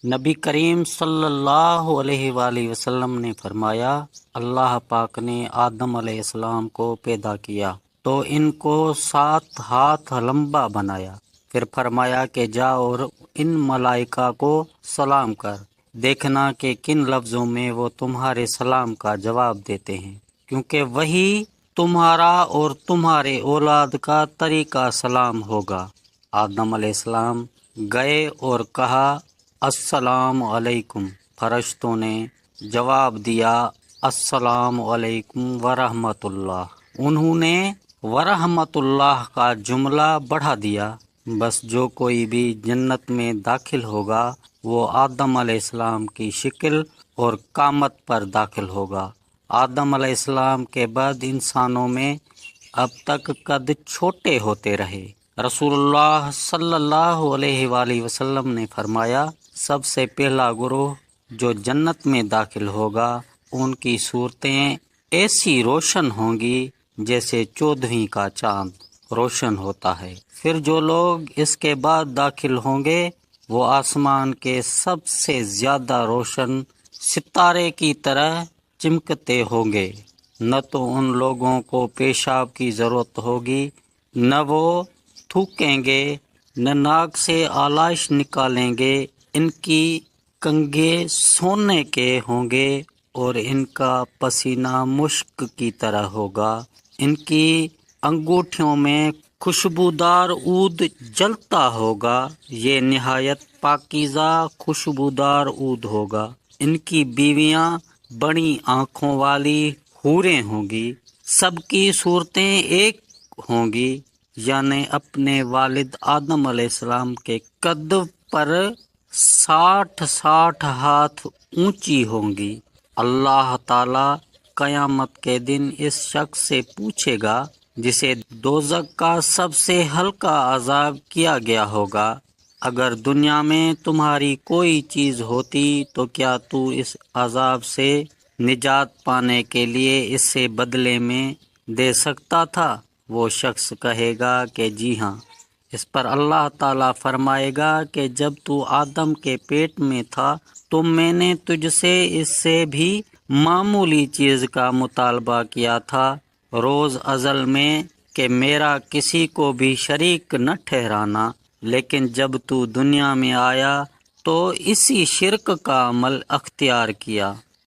نبی کریم صلی اللہ علیہ وآلہ وسلم نے فرمایا، اللہ پاک نے آدم علیہ السلام کو پیدا کیا تو ان کو 7 ہاتھ لمبا بنایا، پھر فرمایا کہ جا اور ان ملائکہ کو سلام کر، دیکھنا کہ کن لفظوں میں وہ تمہارے سلام کا جواب دیتے ہیں، کیونکہ وہی تمہارا اور تمہارے اولاد کا طریقہ سلام ہوگا۔ آدم علیہ السلام گئے اور کہا السلام علیکم، فرشتوں نے جواب دیا السلام علیکم ورحمۃ اللہ، انہوں نے ورحمۃ اللہ کا جملہ بڑھا دیا۔ بس جو کوئی بھی جنت میں داخل ہوگا وہ آدم علیہ السلام کی شکل اور قامت پر داخل ہوگا۔ آدم علیہ السلام کے بعد انسانوں میں اب تک قد چھوٹے ہوتے رہے۔ رسول اللہ صلی اللہ علیہ وآلہ وسلم نے فرمایا، سب سے پہلا گروہ جو جنت میں داخل ہوگا ان کی صورتیں ایسی روشن ہوں گی جیسے 14ویں کا چاند روشن ہوتا ہے۔ پھر جو لوگ اس کے بعد داخل ہوں گے وہ آسمان کے سب سے زیادہ روشن ستارے کی طرح چمکتے ہوں گے، نہ تو ان لوگوں کو پیشاب کی ضرورت ہوگی، نہ وہ تھوکیں گے، نہ ناک سے آلائش نکالیں گے، ان کی کنگھے سونے کے ہوں گے اور ان کا پسینہ مشک کی طرح ہوگا، ان کی انگوٹھیوں میں خوشبودار عود جلتا ہوگا، یہ نہایت پاکیزہ خوشبودار عود ہوگا، ان کی بیویاں بڑی آنکھوں والی حوریں ہوں گی، سب کی صورتیں ایک ہوں گی، یعنی اپنے والد آدم علیہ السلام کے قد پر 60 ہاتھ اونچی ہوں گی۔ اللہ تعالی قیامت کے دن اس شخص سے پوچھے گا جسے دوزخ کا سب سے ہلکا عذاب کیا گیا ہوگا، اگر دنیا میں تمہاری کوئی چیز ہوتی تو کیا تو اس عذاب سے نجات پانے کے لیے اس سے بدلے میں دے سکتا تھا؟ وہ شخص کہے گا کہ جی ہاں۔ اس پر اللہ تعالیٰ فرمائے گا کہ جب تو آدم کے پیٹ میں تھا تو میں نے تجھ سے اس سے بھی معمولی چیز کا مطالبہ کیا تھا، روز ازل میں کہ میرا کسی کو بھی شریک نہ ٹھہرانا، لیکن جب تو دنیا میں آیا تو اسی شرک کا عمل اختیار کیا۔